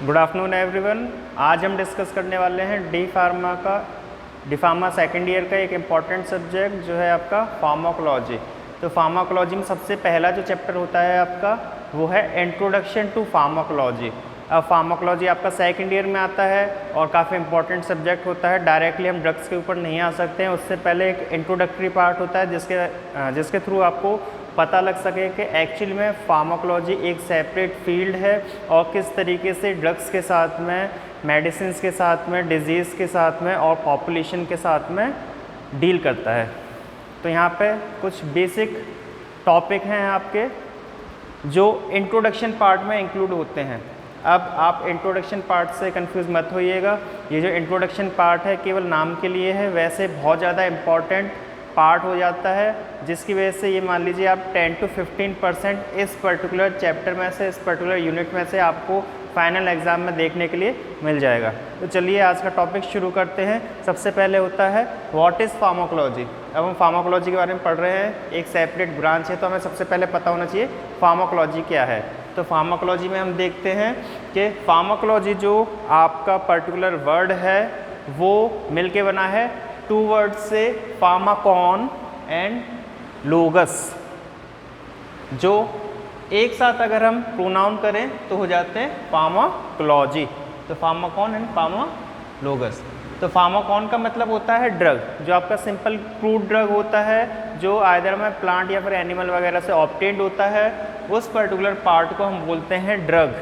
Good afternoon everyone. आज हम discuss करने वाले हैं डी फार्मा सेकेंड ईयर का एक इम्पॉर्टेंट सब्जेक्ट जो है आपका फार्माकोलॉजी। तो फार्माकोलॉजी में सबसे पहला जो चैप्टर होता है आपका वो है इंट्रोडक्शन टू फार्माकोलॉजी। अब फार्माकोलॉजी आपका सेकेंड ईयर में आता है और काफ़ी इंपॉर्टेंट सब्जेक्ट होता है। डायरेक्टली हम ड्रग्स के ऊपर नहीं आ सकते हैं, उससे पहले एक इंट्रोडक्टरी पार्ट होता है जिसके थ्रू आपको पता लग सके कि एक्चुअली में फार्माकोलॉजी एक सेपरेट फील्ड है और किस तरीके से ड्रग्स के साथ में, मेडिसिन के साथ में, डिजीज़ के साथ में और पॉपुलेशन के साथ में डील करता है। तो यहाँ पे कुछ बेसिक टॉपिक हैं आपके जो इंट्रोडक्शन पार्ट में इंक्लूड होते हैं। अब आप इंट्रोडक्शन पार्ट से कंफ्यूज मत होइएगा, ये जो इंट्रोडक्शन पार्ट है केवल नाम के लिए है, वैसे बहुत ज़्यादा इम्पॉर्टेंट पार्ट हो जाता है, जिसकी वजह से ये मान लीजिए आप 10 to 15% इस पर्टिकुलर चैप्टर में से, इस पर्टिकुलर यूनिट में से आपको फाइनल एग्ज़ाम में देखने के लिए मिल जाएगा। तो चलिए आज का टॉपिक शुरू करते हैं। सबसे पहले होता है व्हाट इज़ फार्माकोलॉजी। अब हम फार्माकोलॉजी के बारे में पढ़ रहे हैं, एक सेपरेट ब्रांच है, तो हमें सबसे पहले पता होना चाहिए फार्माकोलॉजी क्या है। तो फार्माकोलॉजी में हम देखते हैं कि फार्माकोलॉजी जो आपका पर्टिकुलर वर्ड है वो मिलके बना है टू वर्ड से, फार्माकॉन एंड लोगस, जो एक साथ अगर हम प्रोनाउन करें तो हो जाते हैं फार्माकोलॉजी। तो फार्माकॉन एंड फार्मालोगस। तो फार्माकॉन का मतलब होता है ड्रग, जो आपका सिंपल क्रूड ड्रग होता है जो आइदर में प्लांट या फिर एनिमल वगैरह से ऑब्टेन्ड होता है, उस पर्टिकुलर पार्ट को हम बोलते हैं ड्रग।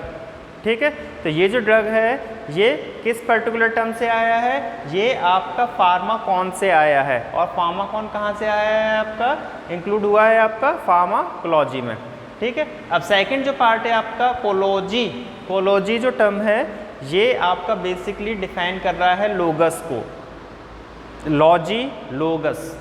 ठीक है, तो ये जो ड्रग है ये किस पर्टिकुलर टर्म से आया है, ये आपका फार्माकॉन से आया है। और फार्माकॉन कहाँ से आया है आपका, इंक्लूड हुआ है आपका फार्माकोलॉजी में। ठीक है, अब सेकंड जो पार्ट है आपका कोलॉजी। कोलॉजी जो टर्म है ये आपका बेसिकली डिफाइन कर रहा है लोगस को। लॉजी, लोगस।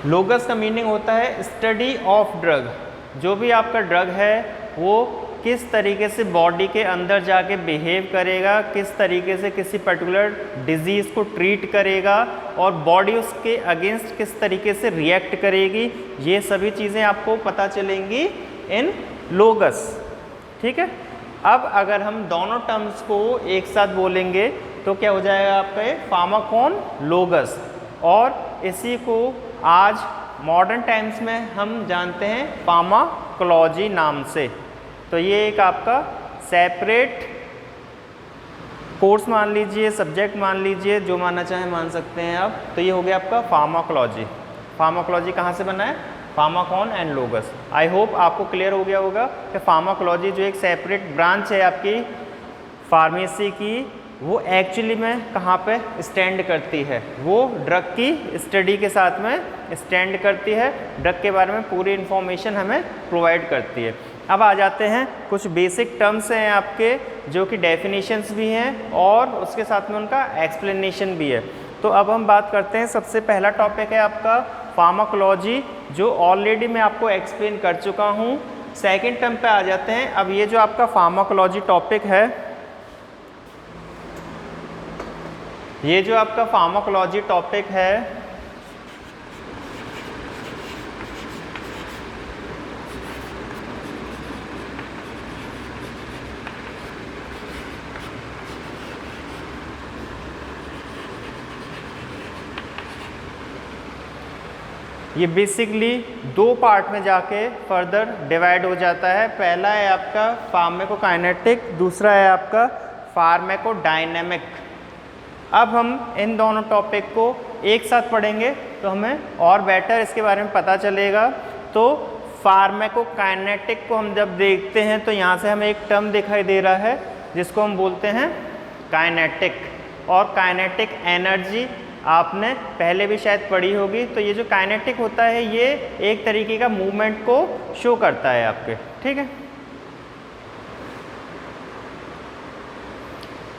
लोगस का मीनिंग होता है स्टडी ऑफ ड्रग। जो भी आपका ड्रग है वो किस तरीके से बॉडी के अंदर जाके बिहेव करेगा, किस तरीके से किसी पर्टिकुलर डिजीज़ को ट्रीट करेगा और बॉडी उसके अगेंस्ट किस तरीके से रिएक्ट करेगी, ये सभी चीज़ें आपको पता चलेंगी इन लोगस। ठीक है, अब अगर हम दोनों टर्म्स को एक साथ बोलेंगे तो क्या हो जाएगा आपका फार्माकॉन लोगस। और इसी को आज मॉडर्न टाइम्स में हम जानते हैं फार्माकोलॉजी नाम से। तो ये एक आपका सेपरेट कोर्स मान लीजिए, सब्जेक्ट मान लीजिए, जो मानना चाहें मान सकते हैं आप। तो ये हो गया आपका फार्माकोलॉजी। फार्माकोलॉजी कहाँ से बना है, फार्माकॉन एंड लोगस। आई होप आपको क्लियर हो गया होगा कि फार्माकोलॉजी जो एक सेपरेट ब्रांच है आपकी फार्मेसी की, वो एक्चुअली में कहाँ पे स्टैंड करती है, वो ड्रग की स्टडी के साथ में स्टैंड करती है, ड्रग के बारे में पूरी इन्फॉर्मेशन हमें प्रोवाइड करती है। अब आ जाते हैं कुछ बेसिक टर्म्स हैं आपके जो कि डेफिनेशंस भी हैं और उसके साथ में उनका एक्सप्लेनेशन भी है। तो अब हम बात करते हैं, सबसे पहला टॉपिक है आपका फार्माकोलॉजी, जो ऑलरेडी मैं आपको एक्सप्लेन कर चुका हूँ। सेकेंड टर्म पे आ जाते हैं। अब ये जो आपका फार्माकोलॉजी टॉपिक है, ये जो आपका फार्माकोलॉजी टॉपिक है ये बेसिकली दो पार्ट में जाके फर्दर डिवाइड हो जाता है। पहला है आपका फार्माकोकाइनेटिक, दूसरा है आपका फार्माकोडायनेमिक। अब हम इन दोनों टॉपिक को एक साथ पढ़ेंगे तो हमें और बेटर इसके बारे में पता चलेगा। तो फार्माकोकाइनेटिक को हम जब देखते हैं तो यहाँ से हमें एक टर्म दिखाई दे रहा है जिसको हम बोलते हैं काइनेटिक। और काइनेटिक एनर्जी आपने पहले भी शायद पढ़ी होगी। तो ये जो काइनेटिक होता है ये एक तरीके का मूवमेंट को शो करता है आपके। ठीक है,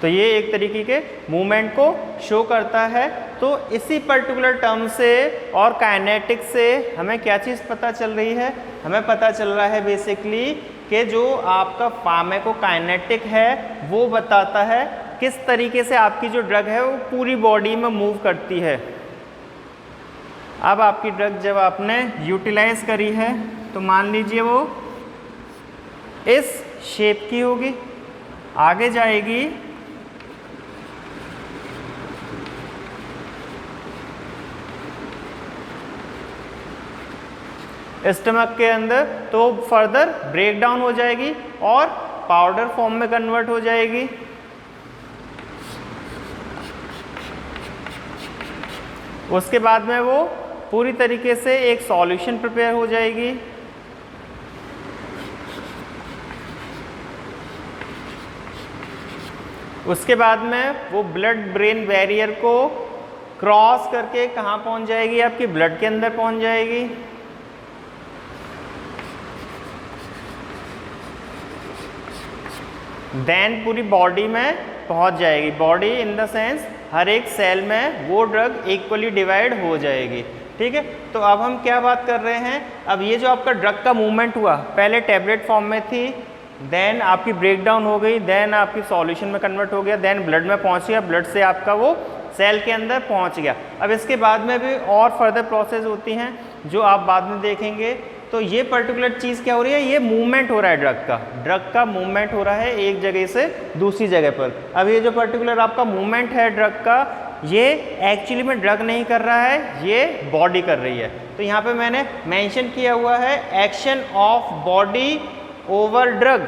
तो ये एक तरीके के मूवमेंट को शो करता है। तो इसी पर्टिकुलर टर्म से और काइनेटिक से हमें क्या चीज़ पता चल रही है, हमें पता चल रहा है बेसिकली कि जो आपका फार्माकोकाइनेटिक है वो बताता है किस तरीके से आपकी जो ड्रग है वो पूरी बॉडी में मूव करती है। अब आपकी ड्रग जब आपने यूटिलाइज करी है तो मान लीजिए वो इस शेप की होगी। आगे जाएगी स्टमक के अंदर, तो फर्दर ब्रेक डाउन हो जाएगी और पाउडर फॉर्म में कन्वर्ट हो जाएगी। उसके बाद में वो पूरी तरीके से एक सॉल्यूशन प्रिपेयर हो जाएगी। उसके बाद में वो ब्लड ब्रेन बैरियर को क्रॉस करके कहाँ पहुँच जाएगी, आपकी ब्लड के अंदर पहुँच जाएगी। देन पूरी बॉडी में पहुँच जाएगी। बॉडी इन द सेंस हर एक सेल में वो ड्रग इक्वली डिवाइड हो जाएगी। ठीक है, तो अब हम क्या बात कर रहे हैं, अब ये जो आपका ड्रग का मूवमेंट हुआ, पहले टैबलेट फॉर्म में थी, देन आपकी ब्रेक डाउन हो गई, देन आपकी सॉल्यूशन में कन्वर्ट हो गया, देन ब्लड में पहुंच गया, ब्लड से आपका वो सेल के अंदर पहुंच गया। अब इसके बाद में भी और फर्दर प्रोसेस होती हैं जो आप बाद में देखेंगे। तो ये पर्टिकुलर चीज़ क्या हो रही है, ये मूवमेंट हो रहा है ड्रग का मूवमेंट हो रहा है एक जगह से दूसरी जगह पर। अब ये जो पर्टिकुलर आपका मूवमेंट है ड्रग का, ये एक्चुअली में ड्रग नहीं कर रहा है, ये बॉडी कर रही है। तो यहाँ पे मैंने मेंशन किया हुआ है action of body over drug,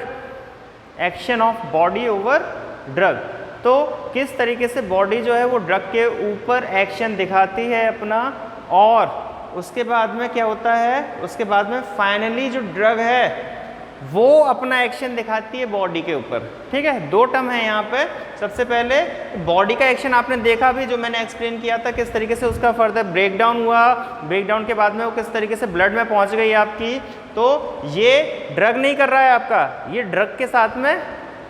action of body over drug. तो किस तरीके से बॉडी जो है वो ड्रग के ऊपर एक्शन दिखाती है अपना, और उसके बाद में क्या होता है, उसके बाद में फाइनली जो ड्रग है वो अपना एक्शन दिखाती है बॉडी के ऊपर। ठीक है, दो टर्म है यहाँ पे। सबसे पहले बॉडी का एक्शन आपने देखा भी, जो मैंने एक्सप्लेन किया था किस तरीके से उसका फर्दर ब्रेक डाउन हुआ, ब्रेक डाउन के बाद में वो किस तरीके से ब्लड में पहुँच गई आपकी। तो ये ड्रग नहीं कर रहा है आपका, ये ड्रग के साथ में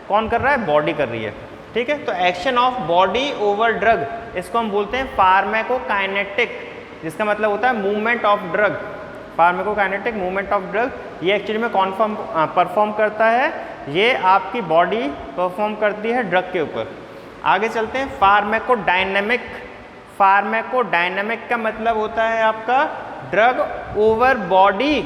कौन कर रहा है, बॉडी कर रही है। ठीक है, तो action of body over drug, इसको हम बोलते हैं फार्माकोकाइनेटिक, जिसका मतलब होता है movement of drug. Pharmacokinetic movement of drug ये एक्चुअली में परफॉर्म करता है, ये आपकी बॉडी परफॉर्म करती है ड्रग के ऊपर। आगे चलते हैं फार्माकोडायनेमिक। फार्माकोडायनेमिक का मतलब होता है आपका ड्रग ओवर बॉडी।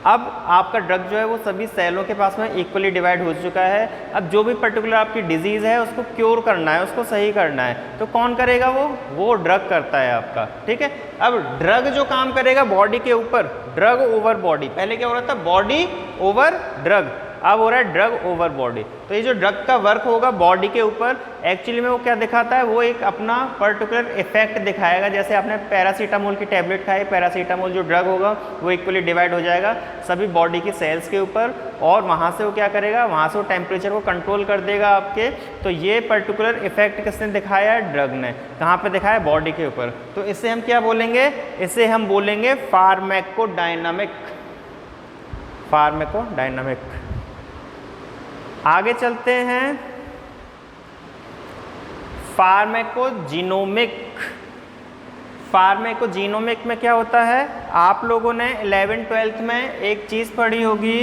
अब आपका ड्रग जो है वो सभी सेलों के पास में इक्वली डिवाइड हो चुका है। अब जो भी पर्टिकुलर आपकी डिजीज़ है उसको क्योर करना है, उसको सही करना है, तो कौन करेगा, वो ड्रग करता है आपका। ठीक है, अब ड्रग जो काम करेगा बॉडी के ऊपर, ड्रग ओवर बॉडी। पहले क्या हो रहा था, बॉडी ओवर ड्रग, अब हो रहा है ड्रग ओवर बॉडी। तो ये जो ड्रग का वर्क होगा बॉडी के ऊपर, एक्चुअली में वो क्या दिखाता है, वो एक अपना पर्टिकुलर इफेक्ट दिखाएगा। जैसे आपने पैरासीटामोल की टैबलेट खाई, पैरासीटामोल जो ड्रग होगा वो इक्वली डिवाइड हो जाएगा सभी बॉडी की सेल्स के ऊपर, और वहाँ से वो क्या करेगा, वहाँ से वो टेम्परेचर को कंट्रोल कर देगा आपके। तो ये पर्टिकुलर इफेक्ट किसने दिखाया है, ड्रग ने। कहाँ पे दिखाया, बॉडी के ऊपर। तो इसे हम क्या बोलेंगे, इसे हम बोलेंगे फार्माकोडायनामिक। फार्माकोडायनामिक। आगे चलते हैं फार्माकोजीनोमिक। फार्माकोजीनोमिक में क्या होता है, आप लोगों ने 11th-12th में एक चीज़ पढ़ी होगी,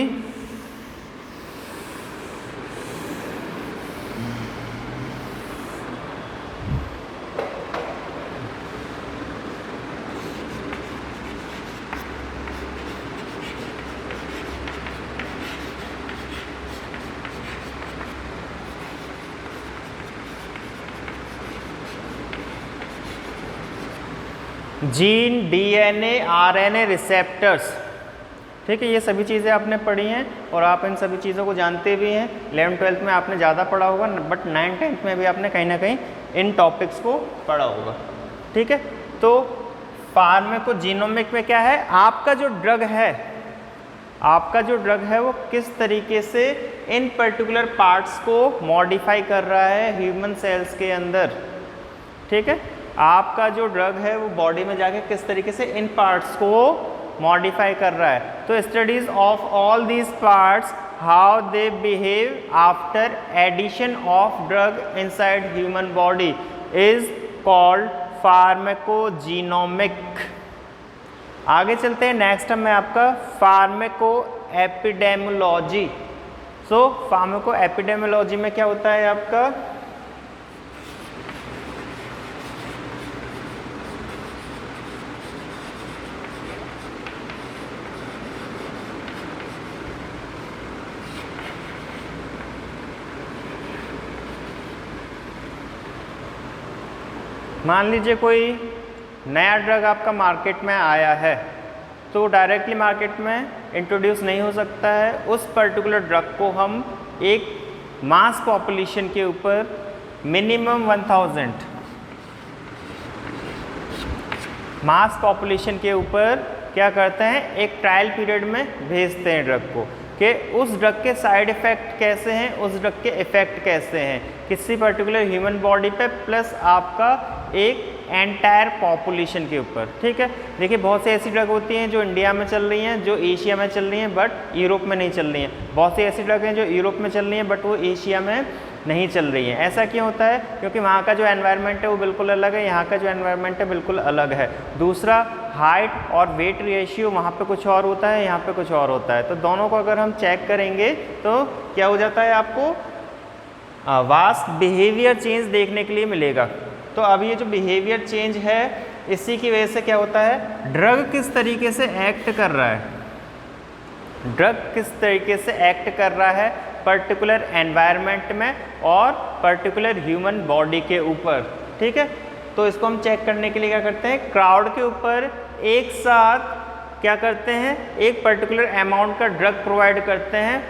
जीन, डीएनए, आरएनए रिसेप्टर्स। ठीक है, ये सभी चीज़ें आपने पढ़ी हैं और आप इन सभी चीज़ों को जानते भी हैं। 11th-12th में आपने ज़्यादा पढ़ा होगा, बट 9th-10th में भी आपने कहीं ना कहीं इन टॉपिक्स को पढ़ा होगा। ठीक है, तो फार्माकोजीनोमिक में क्या है, आपका जो ड्रग है वो किस तरीके से इन पर्टिकुलर पार्ट्स को मॉडिफाई कर रहा है ह्यूमन सेल्स के अंदर। ठीक है, आपका जो ड्रग है वो बॉडी में जाके किस तरीके से इन पार्ट्स को मॉडिफाई कर रहा है। तो studies of all these parts, how they behave after addition of drug inside human body is called pharmacogenomic. आगे चलते हैं, नेक्स्ट में आपका pharmacoepidemiology. So pharmacoepidemiology में क्या होता है आपका, मान लीजिए कोई नया ड्रग आपका मार्केट में आया है, तो डायरेक्टली मार्केट में इंट्रोड्यूस नहीं हो सकता है। उस पर्टिकुलर ड्रग को हम एक मास पॉपुलेशन के ऊपर मिनिमम 1000 मास पॉपुलेशन के ऊपर क्या करते हैं, एक ट्रायल पीरियड में भेजते हैं ड्रग को, कि उस ड्रग के साइड इफ़ेक्ट कैसे हैं, उस ड्रग के इफ़ेक्ट कैसे हैं किसी पर्टिकुलर ह्यूमन बॉडी पे, प्लस आपका एक एंटायर पॉपुलेशन के ऊपर। ठीक है, देखिए बहुत सी ऐसी ड्रग होती हैं जो इंडिया में चल रही हैं, जो एशिया में चल रही हैं, बट यूरोप में नहीं चल रही हैं। बहुत सी ऐसी ड्रग हैं जो यूरोप में चल रही हैं, बट वो एशिया में नहीं चल रही हैं। ऐसा क्यों होता है? क्योंकि वहाँ का जो एनवायरनमेंट है वो बिल्कुल अलग है, यहाँ का जो एनवायरनमेंट है बिल्कुल अलग है। दूसरा, हाइट और वेट रेशियो वहाँ पे कुछ और होता है, यहाँ पे कुछ और होता है। तो दोनों को अगर हम चेक करेंगे तो क्या हो जाता है, आपको वास्ट बिहेवियर चेंज देखने के लिए मिलेगा। तो अब ये जो बिहेवियर चेंज है, इसी की वजह से क्या होता है, ड्रग किस तरीके से एक्ट कर रहा है, ड्रग किस तरीके से एक्ट कर रहा है पर्टिकुलर एनवायरनमेंट में और पर्टिकुलर ह्यूमन बॉडी के ऊपर। ठीक है, तो इसको हम चेक करने के लिए क्या करते हैं, क्राउड के ऊपर एक साथ क्या करते हैं, एक पर्टिकुलर अमाउंट का ड्रग प्रोवाइड करते हैं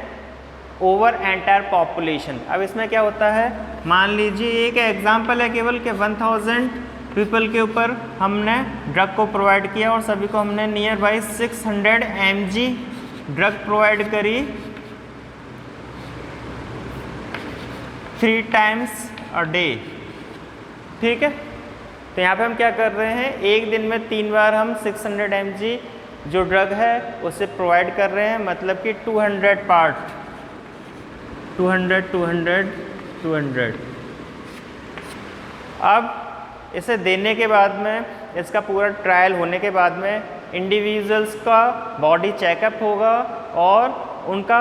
ओवर एंटायर पॉपुलेशन। अब इसमें क्या होता है, मान लीजिए एक एग्जांपल है केवल कि 1000 पीपल के ऊपर हमने ड्रग को प्रोवाइड किया और सभी को हमने near by 600 mg drug provide करी 3 times a day। ठीक है, तो यहाँ पे हम क्या कर रहे हैं, एक दिन में 3 बार हम 600 mg जो ड्रग है उसे प्रोवाइड कर रहे हैं, मतलब कि 200 पार्ट 200 200 200। अब इसे देने के बाद में, इसका पूरा ट्रायल होने के बाद में इंडिविजुअल्स का बॉडी चेकअप होगा और उनका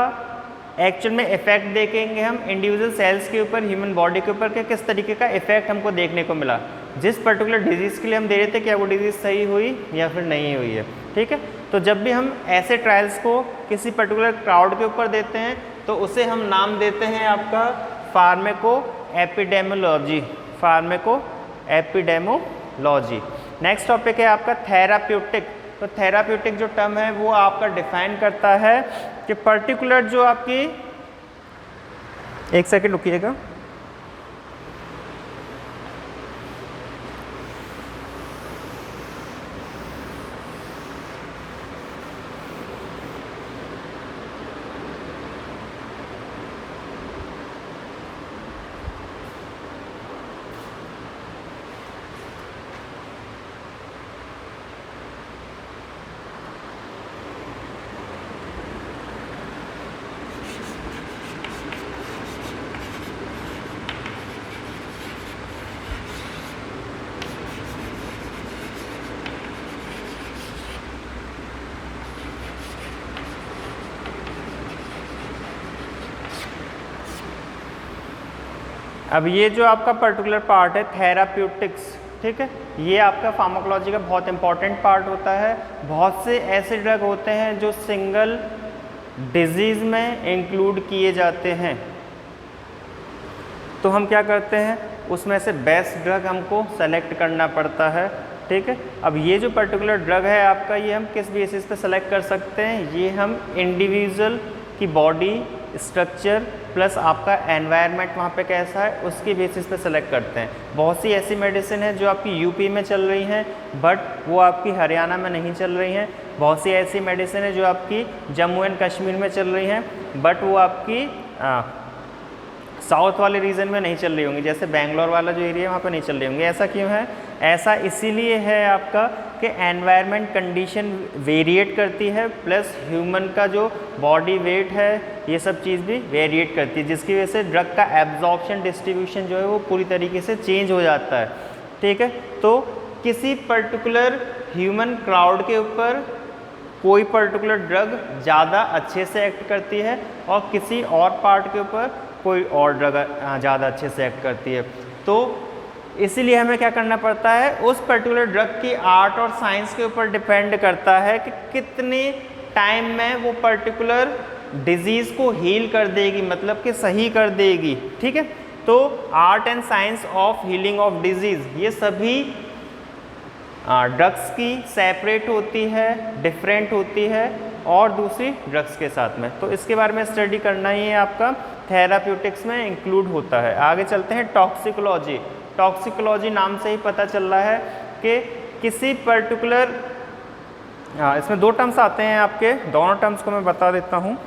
एक्चुअल में इफेक्ट देखेंगे हम इंडिविजुअल सेल्स के ऊपर, ह्यूमन बॉडी के ऊपर, कि किस तरीके का इफेक्ट हमको देखने को मिला। जिस पर्टिकुलर डिजीज़ के लिए हम दे रहे थे, क्या वो डिजीज़ सही हुई या फिर नहीं हुई है। ठीक है, तो जब भी हम ऐसे ट्रायल्स को किसी पर्टिकुलर क्राउड के ऊपर देते हैं तो उसे हम नाम देते हैं आपका pharmaco epidemiology, pharmaco epidemiology. Next topic है आपका थेराप्यूटिक। तो थेराप्यूटिक जो टर्म है वो आपका डिफाइन करता है कि पर्टिकुलर जो आपकी, एक सेकंड रुकिएगा, अब ये जो आपका पर्टिकुलर पार्ट है थेराप्यूटिक्स, ठीक है, ये आपका फार्माकोलॉजी का बहुत इंपॉर्टेंट पार्ट होता है। बहुत से ऐसे ड्रग होते हैं जो सिंगल डिजीज़ में इंक्लूड किए जाते हैं, तो हम क्या करते हैं, उसमें से बेस्ट ड्रग हमको सेलेक्ट करना पड़ता है। ठीक है, अब ये जो पर्टिकुलर ड्रग है आपका, ये हम किस बेसिस पे सेलेक्ट कर सकते हैं, ये हम इंडिविजुअल की बॉडी स्ट्रक्चर प्लस आपका एनवायरनमेंट वहाँ पे कैसा है उसकी बेसिस पे सेलेक्ट करते हैं। बहुत सी ऐसी मेडिसिन है जो आपकी यूपी में चल रही हैं बट वो आपकी हरियाणा में नहीं चल रही हैं। बहुत सी ऐसी मेडिसिन है जो आपकी जम्मू एंड कश्मीर में चल रही हैं बट वो आपकी साउथ वाले रीजन में नहीं चल रही होंगी, जैसे बेंगलोर वाला जो एरिया है वहाँ पे नहीं चल रही होंगी। ऐसा क्यों है? ऐसा इसीलिए है आपका कि एनवायरनमेंट कंडीशन वेरिएट करती है, प्लस ह्यूमन का जो बॉडी वेट है ये सब चीज़ भी वेरिएट करती है, जिसकी वजह से ड्रग का एब्जॉर्प्शन डिस्ट्रीब्यूशन जो है वो पूरी तरीके से चेंज हो जाता है। ठीक है, तो किसी पर्टिकुलर ह्यूमन क्राउड के ऊपर कोई पर्टिकुलर ड्रग ज़्यादा अच्छे से एक्ट करती है और किसी और पार्ट के ऊपर कोई और ड्रग ज़्यादा अच्छे से एक्ट करती है। तो इसीलिए हमें क्या करना पड़ता है, उस पर्टिकुलर ड्रग की आर्ट और साइंस के ऊपर डिपेंड करता है कि कितने टाइम में वो पर्टिकुलर डिजीज़ को हील कर देगी, मतलब कि सही कर देगी। ठीक है, तो art and science of healing of disease, ये सभी ड्रग्स की सेपरेट होती है, डिफरेंट होती है और दूसरी ड्रग्स के साथ में। तो इसके बारे में स्टडी करना ही है आपका, थेराप्यूटिक्स में इंक्लूड होता है। आगे चलते हैं टॉक्सिकोलॉजी। टॉक्सिकोलॉजी नाम से ही पता चल रहा है कि किसी पर्टिकुलर, इसमें दो टर्म्स आते हैं आपके, दोनों टर्म्स को मैं बता देता हूँ।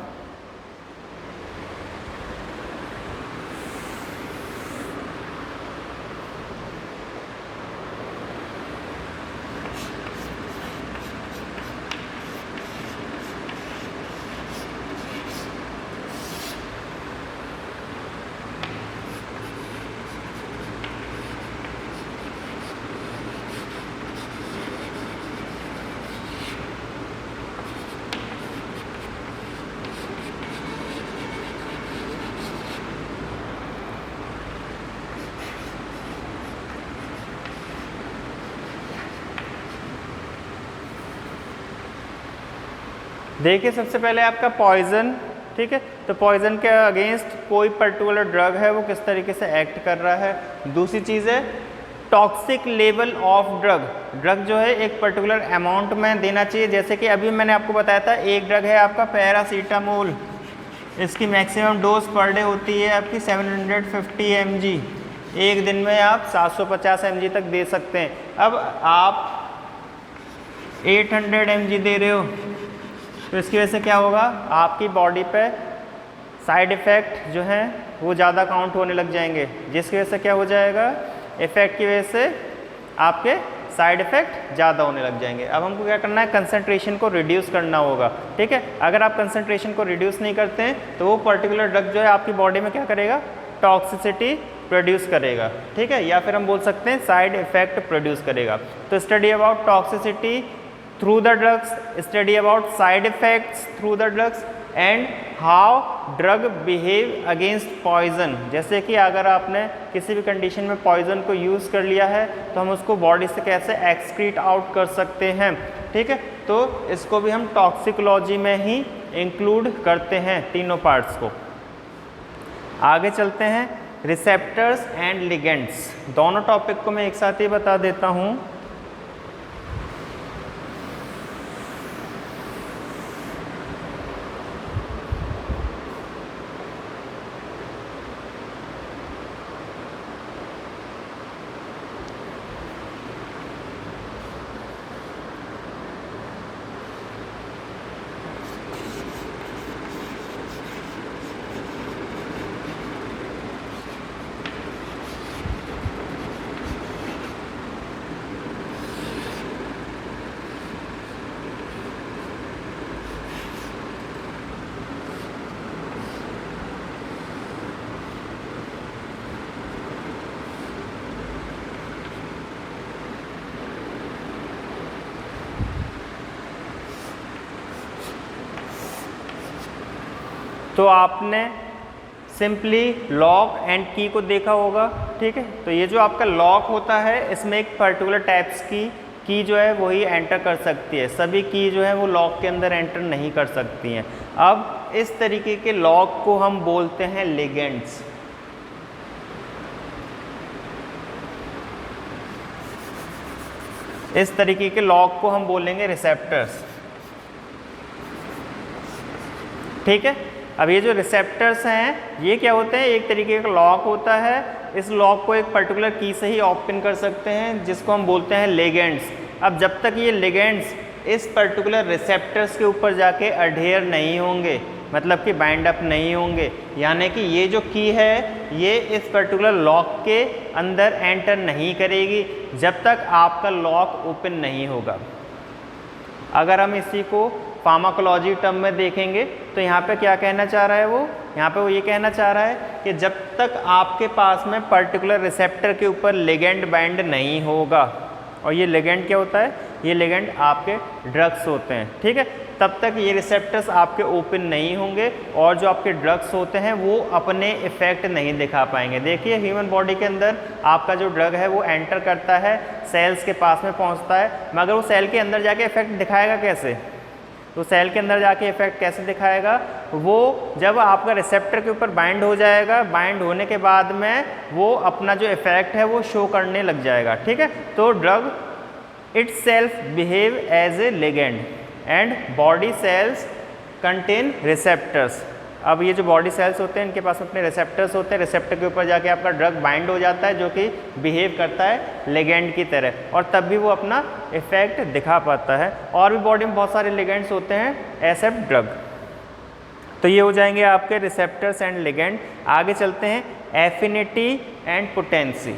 देखिए सबसे पहले आपका पॉइजन, ठीक है, तो पॉइजन के अगेंस्ट कोई पर्टिकुलर ड्रग है वो किस तरीके से एक्ट कर रहा है। दूसरी चीज़ है toxic level of drug, drug जो है एक पर्टिकुलर अमाउंट में देना चाहिए। जैसे कि अभी मैंने आपको बताया था एक ड्रग है आपका पैरासीटामोल, इसकी मैक्सिमम डोज पर डे होती है आपकी 750 mg, एक दिन में आप 750 mg तक दे सकते हैं। अब आप 800 mg दे रहे हो तो इसकी वजह से क्या होगा, आपकी बॉडी पे साइड इफ़ेक्ट जो हैं वो ज़्यादा काउंट होने लग जाएंगे, जिसकी वजह से क्या हो जाएगा, इफ़ेक्ट की वजह से आपके साइड इफ़ेक्ट ज़्यादा होने लग जाएंगे। अब हमको क्या करना है, कंसंट्रेशन को रिड्यूस करना होगा, ठीक है। अगर आप कंसंट्रेशन को रिड्यूस नहीं करते हैं तो वो पर्टिकुलर ड्रग जो है आपकी बॉडी में क्या करेगा, टॉक्सिसिटी प्रोड्यूस करेगा, ठीक है, या फिर हम बोल सकते हैं साइड इफ़ेक्ट प्रोड्यूस करेगा। तो study about toxicity through the drugs, study about side effects through the drugs and how drug behave against poison। जैसे कि अगर आपने किसी भी कंडीशन में पॉइजन को यूज़ कर लिया है तो हम उसको बॉडी से कैसे एक्सक्रीट आउट कर सकते हैं, ठीक है। तो इसको भी हम टॉक्सिकोलॉजी में ही इंक्लूड करते हैं तीनों पार्ट्स को। आगे चलते हैं रिसेप्टर्स एंड लिगेंड्स, दोनों टॉपिक को मैं एक साथ ही बता देता हूँ। तो आपने सिंपली लॉक एंड की को देखा होगा, ठीक है। तो ये जो आपका लॉक होता है इसमें एक पर्टिकुलर टाइप्स की जो है वही एंटर कर सकती है, सभी की जो है वो लॉक के अंदर एंटर नहीं कर सकती हैं। अब इस तरीके के लॉक को हम बोलते हैं लिगेंड्स। इस तरीके के लॉक को हम बोलेंगे रिसेप्टर्स, ठीक है। अब ये जो रिसेप्टर्स हैं ये क्या होते हैं, एक तरीके का लॉक होता है, इस लॉक को एक पर्टिकुलर की से ही ओपन कर सकते हैं जिसको हम बोलते हैं लिगेंड्स। अब जब तक ये लिगेंड्स इस पर्टिकुलर रिसेप्टर्स के ऊपर जाके अडेयर नहीं होंगे, मतलब कि बाइंड अप नहीं होंगे, यानी कि ये जो की है ये इस पर्टिकुलर लॉक के अंदर एंटर नहीं करेगी जब तक आपका लॉक ओपन नहीं होगा। अगर हम इसी को फार्माकोलॉजी टर्म में देखेंगे तो यहाँ पे क्या कहना चाह रहा है वो, यहाँ पे वो ये कहना चाह रहा है कि जब तक आपके पास में पर्टिकुलर रिसेप्टर के ऊपर लिगेंड बाइंड नहीं होगा, और ये लिगेंड क्या होता है, ये लिगेंड आपके ड्रग्स होते हैं, ठीक है, तब तक ये रिसेप्टर्स आपके ओपन नहीं होंगे और जो आपके ड्रग्स होते हैं वो अपने इफ़ेक्ट नहीं दिखा पाएंगे। देखिए ह्यूमन बॉडी के अंदर आपका जो ड्रग है वो एंटर करता है, सेल्स के पास में पहुंचता है, मगर वो सेल के अंदर जाके इफ़ेक्ट दिखाएगा कैसे, तो सेल के अंदर जाके इफेक्ट कैसे दिखाएगा, वो जब आपका रिसेप्टर के ऊपर बाइंड हो जाएगा, बाइंड होने के बाद में वो अपना जो इफेक्ट है वो शो करने लग जाएगा। ठीक है, तो drug itself behave as a ligand and body cells contain receptors। अब ये जो बॉडी सेल्स होते हैं इनके पास अपने रिसेप्टर्स होते हैं, रिसेप्टर के ऊपर जाके आपका ड्रग बाइंड हो जाता है जो कि बिहेव करता है लिगेंड की तरह, और तब भी वो अपना इफेक्ट दिखा पाता है। और भी बॉडी में बहुत सारे लिगेंड्स होते हैं एक्सेप्ट ड्रग। तो ये हो जाएंगे आपके रिसेप्टर्स एंड लिगेंड। आगे चलते हैं affinity and potency.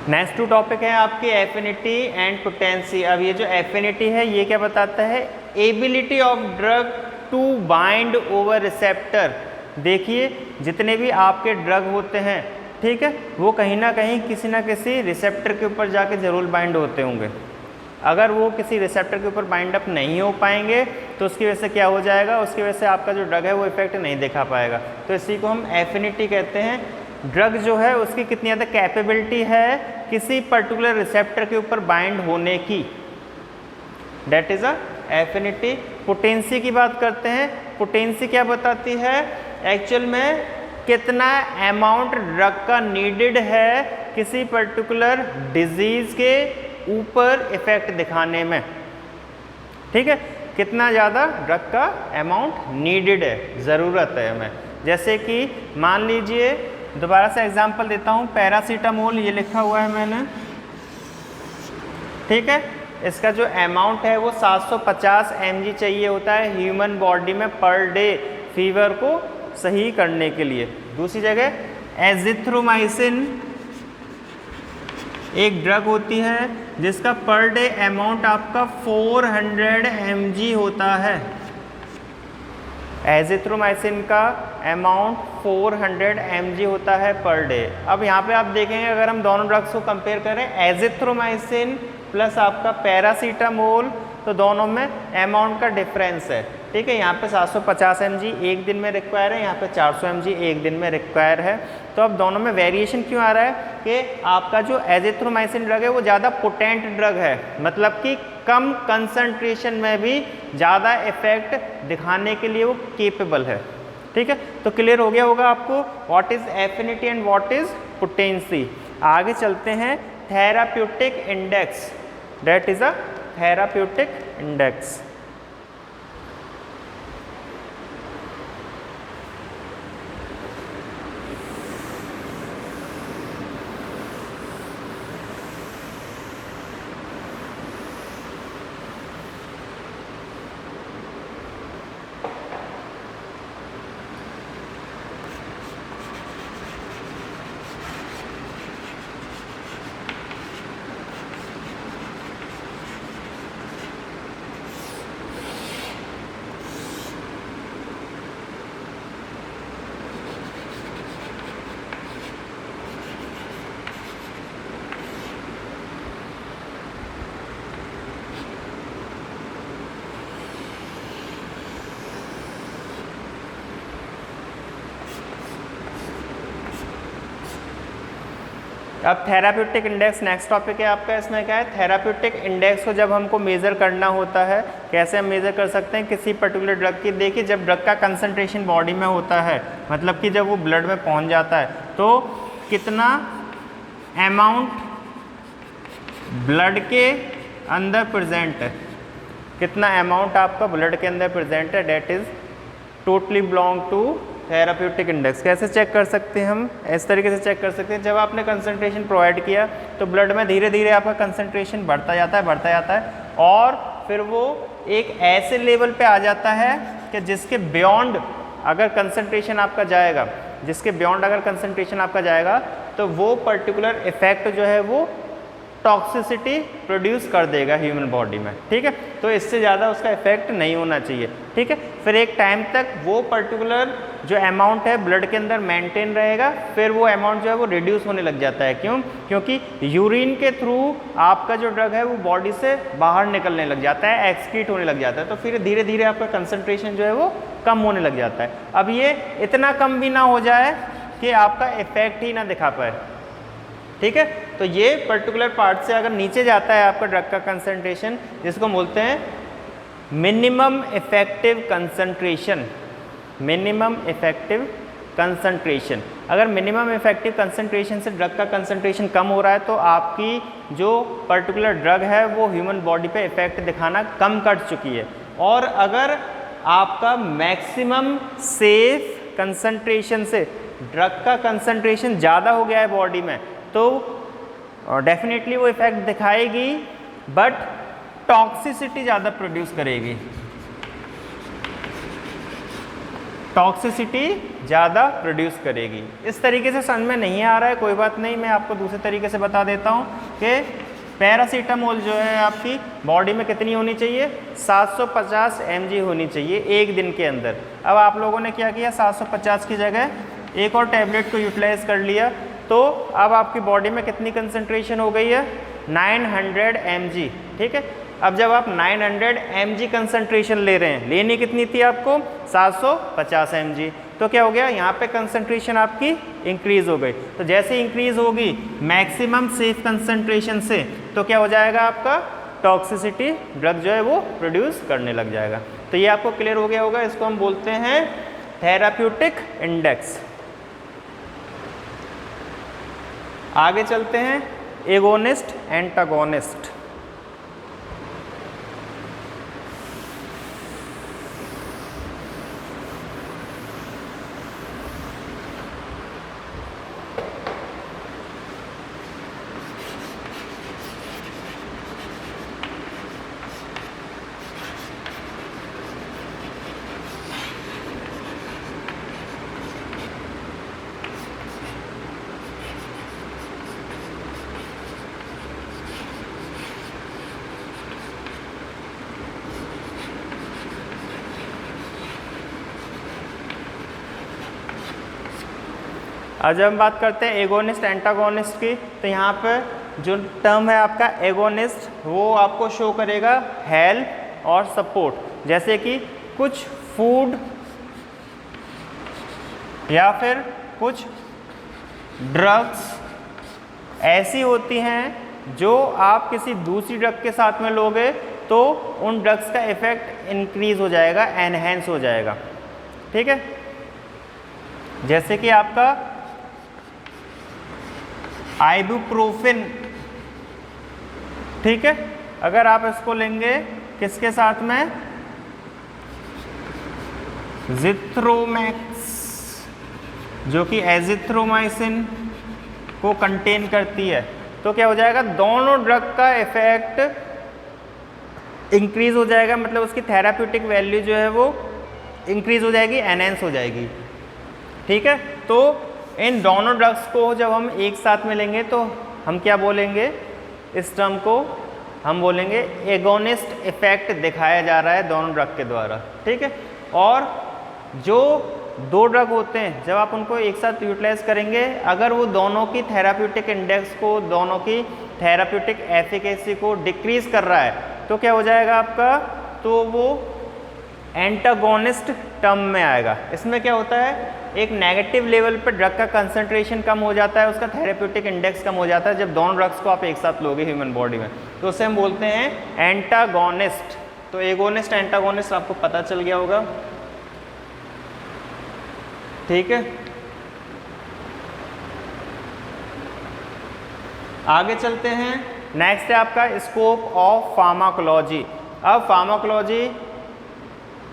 Next to topic है आपके एफिनिटी एंड पोटेंसी। अब ये जो एफिनिटी है ये क्या बताता है, ability of drug to bind over receptor. देखिए जितने भी आपके ड्रग होते हैं, ठीक है, वो कहीं ना कहीं किसी ना किसी रिसेप्टर के ऊपर जाके जरूर बाइंड होते होंगे। अगर वो किसी रिसेप्टर के ऊपर बाइंड अप नहीं हो पाएंगे तो उसकी वजह से क्या हो जाएगा, उसकी वजह से आपका जो ड्रग है वो इफेक्ट नहीं दिखा पाएगा। तो इसी को हम एफिनिटी कहते हैं। ड्रग जो है उसकी कितनी ज़्यादा कैपेबिलिटी है किसी पर्टिकुलर रिसेप्टर के ऊपर बाइंड होने की, that is a affinity. Potency की बात करते हैं। पोटेंसी क्या बताती है, एक्चुअल में कितना अमाउंट ड्रग का नीडेड है किसी पर्टिकुलर डिजीज़ के ऊपर इफेक्ट दिखाने में। ठीक है, कितना ज़्यादा ड्रग का अमाउंट नीडेड है, ज़रूरत है हमें। जैसे कि मान लीजिए, दोबारा से एग्जांपल देता हूँ, पैरासीटामोल ये लिखा हुआ है मैंने, ठीक है, इसका जो अमाउंट है वो 750 mg चाहिए होता है ह्यूमन बॉडी में पर डे फीवर को सही करने के लिए। दूसरी जगह एजिथ्रोमाइसिन एक ड्रग होती है जिसका पर डे अमाउंट आपका 400 mg होता है। एजिथ्रोमाइसिन का अमाउंट 400 mg होता है पर डे। अब यहाँ पे आप देखेंगे अगर हम दोनों ड्रग्स को कंपेयर करें, एजिथ्रोमाइसिन प्लस आपका पैरासीटामोल, तो दोनों में अमाउंट का डिफरेंस है। ठीक है, यहाँ पे 750 mg एक दिन में रिक्वायर है, यहाँ पे 400 mg एक दिन में रिक्वायर है। तो अब दोनों में वेरिएशन क्यों आ रहा है कि आपका जो एजिथ्रोमाइसिन ड्रग है वो ज़्यादा पोटेंट ड्रग है, मतलब कि कम कंसंट्रेशन में भी ज़्यादा इफेक्ट दिखाने के लिए वो केपेबल है। ठीक है, तो क्लियर हो गया होगा आपको what is affinity and what is potency. आगे चलते हैं therapeutic index, that is a therapeutic index. अब थेराप्यूटिक इंडेक्स नेक्स्ट टॉपिक है आपका। इसमें क्या है, थेराप्यूटिक इंडेक्स को जब हमको मेज़र करना होता है, कैसे हम मेज़र कर सकते हैं किसी पर्टिकुलर ड्रग की। देखिए जब ड्रग का कंसंट्रेशन बॉडी में होता है, मतलब कि जब वो ब्लड में पहुंच जाता है, तो कितना अमाउंट ब्लड के अंदर प्रेजेंट है, कितना अमाउंट आपका ब्लड के अंदर प्रेजेंट है, that is totally belong to therapeutic index कैसे चेक कर सकते हैं हम? इस तरीके से चेक कर सकते हैं, जब आपने कंसंट्रेशन प्रोवाइड किया तो ब्लड में धीरे धीरे आपका कंसंट्रेशन बढ़ता जाता है और फिर वो एक ऐसे लेवल पे आ जाता है कि जिसके बियॉन्ड अगर कंसंट्रेशन आपका जाएगा तो वो पर्टिकुलर इफेक्ट जो है वो टॉक्सिसिटी प्रोड्यूस कर देगा ह्यूमन बॉडी में, ठीक है। तो इससे ज़्यादा उसका इफेक्ट नहीं होना चाहिए, ठीक है। फिर एक टाइम तक वो पर्टिकुलर जो अमाउंट है ब्लड के अंदर मेंटेन रहेगा, फिर वो अमाउंट जो है वो रिड्यूस होने लग जाता है। क्यों? क्योंकि यूरिन के थ्रू आपका जो ड्रग है वो बॉडी से बाहर निकलने लग जाता है, एक्सक्रीट होने लग जाता है, तो फिर धीरे धीरे आपका कंसंट्रेशन जो है वो कम होने लग जाता है। अब ये इतना कम भी ना हो जाए कि आपका इफेक्ट ही ना दिखा पाए, ठीक है। तो ये पर्टिकुलर पार्ट से अगर नीचे जाता है आपका ड्रग का कंसंट्रेशन, जिसको बोलते हैं मिनिमम इफेक्टिव कंसंट्रेशन, अगर मिनिमम इफेक्टिव कंसंट्रेशन से ड्रग का कंसंट्रेशन कम हो रहा है तो आपकी जो पर्टिकुलर ड्रग है वो ह्यूमन बॉडी पे इफेक्ट दिखाना कम कर चुकी है। और अगर आपका मैक्सिमम सेफ कंसंट्रेशन से ड्रग का कंसंट्रेशन ज़्यादा हो गया है बॉडी में तो डेफिनेटली वो इफेक्ट दिखाएगी, बट टॉक्सिसिटी ज़्यादा प्रोड्यूस करेगी, इस तरीके से समझ में नहीं आ रहा है, कोई बात नहीं, मैं आपको दूसरे तरीके से बता देता हूँ कि पैरासीटामोल जो है आपकी बॉडी में कितनी होनी चाहिए, 750 mg होनी चाहिए एक दिन के अंदर। अब आप लोगों ने क्या किया, 750 की जगह एक और टैबलेट को यूटिलाइज कर लिया, तो अब आपकी बॉडी में कितनी कंसंट्रेशन हो गई है, 900 mg, ठीक है। अब जब आप 900 mg कंसंट्रेशन ले रहे हैं, लेनी कितनी थी आपको, 750 mg, तो क्या हो गया, यहाँ पे कंसंट्रेशन आपकी इंक्रीज हो गई। तो जैसे इंक्रीज होगी मैक्सिमम सेफ कंसंट्रेशन से, तो क्या हो जाएगा, आपका टॉक्सिसिटी ड्रग जो है वो प्रोड्यूस करने लग जाएगा। तो ये आपको क्लियर हो गया होगा, इसको हम बोलते हैं थेराप्यूटिक इंडेक्स। आगे चलते हैं, एगोनिस्ट एंटागोनिस्ट। आज जब हम बात करते हैं एगोनिस्ट एंटागोनिस्ट की, तो यहाँ पे जो टर्म है आपका एगोनिस्ट वो आपको शो करेगा हेल्प और सपोर्ट। जैसे कि कुछ फूड या फिर कुछ ड्रग्स ऐसी होती हैं जो आप किसी दूसरी ड्रग के साथ में लोगे तो उन ड्रग्स का इफेक्ट इंक्रीज हो जाएगा, एनहेंस हो जाएगा, ठीक है। जैसे कि आपका आइबुप्रोफेन, ठीक है, अगर आप इसको लेंगे किसके साथ में, जिथ्रोमैक्स, जो कि एजिथ्रोमाइसिन को कंटेन करती है, तो क्या हो जाएगा, दोनों ड्रग का इफेक्ट इंक्रीज हो जाएगा, मतलब उसकी थेराप्यूटिक वैल्यू जो है वो इंक्रीज हो जाएगी, एनहेंस हो जाएगी, ठीक है। तो इन दोनों ड्रग्स को जब हम एक साथ में लेंगे तो हम क्या बोलेंगे, इस टर्म को हम बोलेंगे एगोनिस्ट इफेक्ट दिखाया जा रहा है दोनों ड्रग के द्वारा, ठीक है। और जो दो ड्रग होते हैं जब आप उनको एक साथ यूटिलाइज करेंगे, अगर वो दोनों की थेराप्यूटिक इंडेक्स को, दोनों की थेराप्यूटिक एफिकेसी को डिक्रीज कर रहा है, तो क्या हो जाएगा आपका, तो वो एंटागोनिस्ट टर्म में आएगा। इसमें क्या होता है, एक नेगेटिव लेवल पर ड्रग का कंसंट्रेशन कम हो जाता है, उसका थेराप्यूटिक इंडेक्स कम हो जाता है जब दोनों ड्रग्स को आप एक साथ लोगे ह्यूमन बॉडी में, तो उसे हम बोलते हैं एंटागोनिस्ट। तो एगोनिस्ट एंटागोनिस्ट आपको पता चल गया होगा, ठीक है। आगे चलते हैं, नेक्स्ट है आपका स्कोप ऑफ फार्माकोलॉजी। अब फार्माकोलॉजी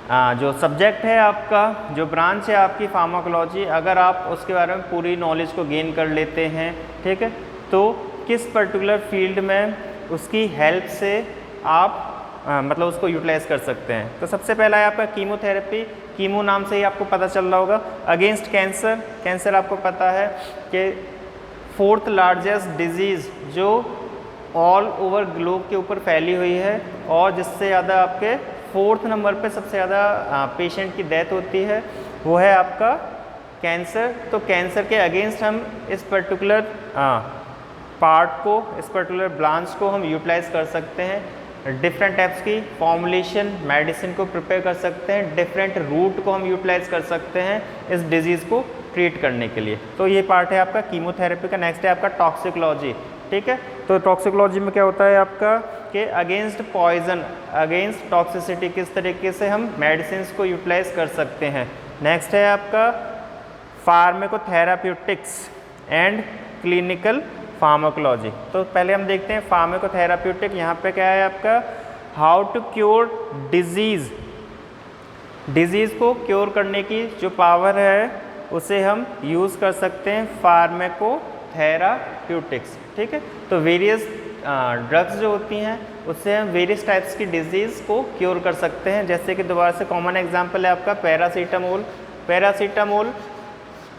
जो सब्जेक्ट है आपका, जो ब्रांच है आपकी फार्माकोलॉजी, अगर आप उसके बारे में पूरी नॉलेज को गेन कर लेते हैं, ठीक है, तो किस पर्टिकुलर फील्ड में उसकी हेल्प से आप मतलब उसको यूटिलाइज कर सकते हैं। तो सबसे पहला है आपका कीमोथेरेपी। कीमो नाम से ही आपको पता चल रहा होगा। अगेंस्ट कैंसर, कैंसर आपको पता है कि 4th लार्जेस्ट डिजीज़ जो ऑल ओवर ग्लोब के ऊपर फैली हुई है और जिससे ज़्यादा आपके 4th नंबर पे सबसे ज़्यादा पेशेंट की डेथ होती है, वो है आपका कैंसर। तो कैंसर के अगेंस्ट हम इस पर्टिकुलर पार्ट को, इस पर्टिकुलर ब्रांच को हम यूटिलाइज कर सकते हैं। डिफरेंट टाइप्स की फॉर्मुलेशन मेडिसिन को प्रिपेयर कर सकते हैं, डिफरेंट रूट को हम यूटिलाइज कर सकते हैं इस डिजीज़ को ट्रीट करने के लिए। तो ये पार्ट है आपका कीमोथेरेपी का। नेक्स्ट है आपका टॉक्सिकोलॉजी, ठीक है। तो टॉक्सिकोलॉजी में क्या होता है आपका कि अगेंस्ट पॉइजन, अगेंस्ट टॉक्सिसिटी किस तरीके से हम मेडिसिन को यूटिलाइज कर सकते हैं। नेक्स्ट है आपका फार्माकोथेराप्यूटिक्स एंड क्लिनिकल फार्माकोलॉजी। तो पहले हम देखते हैं फार्माकोथेराप्यूटिक। यहाँ पे क्या है आपका, how to cure disease. Disease को क्योर करने की जो पावर है उसे हम यूज़ कर सकते हैं फार्माकोथेराप्यूटिक्स, ठीक है। तो वेरियस ड्रग्स जो होती हैं उससे हम वेरियस टाइप्स की डिजीज़ को क्योर कर सकते हैं। जैसे कि दोबारा से कॉमन एग्जांपल है आपका पैरासीटामोल। पैरासीटामोल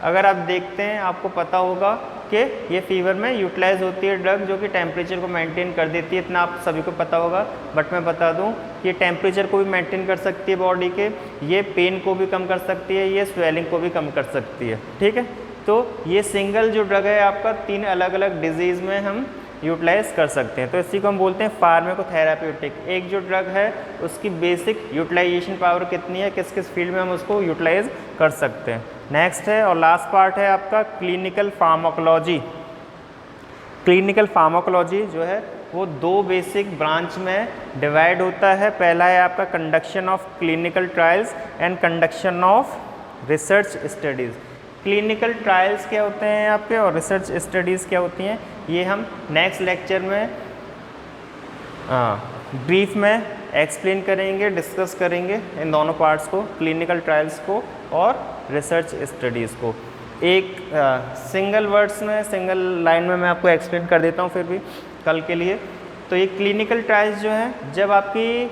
अगर आप देखते हैं, आपको पता होगा कि ये फीवर में यूटिलाइज होती है ड्रग, जो कि टेम्परेचर को मेंटेन कर देती है। इतना आप सभी को पता होगा, बट मैं बता दूं कि टेम्परेचर को भी मेंटेन कर सकती है बॉडी के, ये पेन को भी कम कर सकती है, ये स्वेलिंग को भी कम कर सकती है, ठीक है। तो ये सिंगल जो ड्रग है आपका 3 अलग अलग डिजीज़ में हम यूटिलाइज कर सकते हैं। तो इसी को हम बोलते हैं फार्माकोथेराप्यूटिक। एक जो ड्रग है उसकी बेसिक यूटिलाइजेशन पावर कितनी है, किस किस फील्ड में हम उसको यूटिलाइज कर सकते हैं। नेक्स्ट है और लास्ट पार्ट है आपका क्लिनिकल फार्माकोलॉजी। क्लिनिकल फार्माकोलॉजी जो है वो 2 बेसिक ब्रांच में डिवाइड होता है। पहला है आपका conduction of clinical trials and conduction of research studies. Clinical trials क्या होते हैं आपके और रिसर्च स्टडीज़ क्या होती हैं, ये हम नेक्स्ट लेक्चर में ब्रीफ में एक्सप्लेन करेंगे, डिस्कस करेंगे इन दोनों पार्ट्स को, क्लिनिकल ट्रायल्स को और रिसर्च स्टडीज़ को। एक सिंगल वर्ड्स में, सिंगल लाइन में मैं आपको एक्सप्लेन कर देता हूँ फिर भी कल के लिए। तो ये क्लिनिकल ट्रायल्स जो है, जब आपकी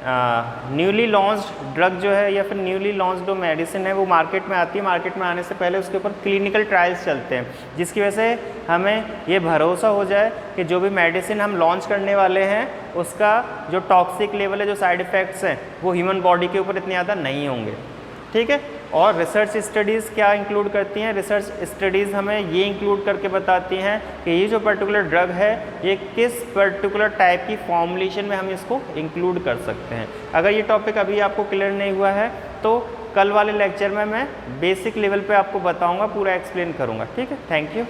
न्यूली लॉन्च्ड ड्रग जो है या फिर न्यूली लॉन्च्ड जो मेडिसिन है वो मार्केट में आती है, मार्केट में आने से पहले उसके ऊपर क्लिनिकल ट्रायल्स चलते हैं, जिसकी वजह से हमें ये भरोसा हो जाए कि जो भी मेडिसिन हम लॉन्च करने वाले हैं उसका जो टॉक्सिक लेवल है, जो साइड इफ़ेक्ट्स हैं, वो ह्यूमन बॉडी के ऊपर इतने ज़्यादा नहीं होंगे, ठीक है। और रिसर्च स्टडीज़ क्या इंक्लूड करती हैं, रिसर्च स्टडीज़ हमें ये इंक्लूड करके बताती हैं कि ये जो पर्टिकुलर ड्रग है ये किस पर्टिकुलर टाइप की फॉर्मुलेशन में हम इसको इंक्लूड कर सकते हैं। अगर ये टॉपिक अभी आपको क्लियर नहीं हुआ है तो कल वाले लेक्चर में मैं बेसिक लेवल पे आपको बताऊंगा, पूरा एक्सप्लेन करूंगा, ठीक है। Thank you.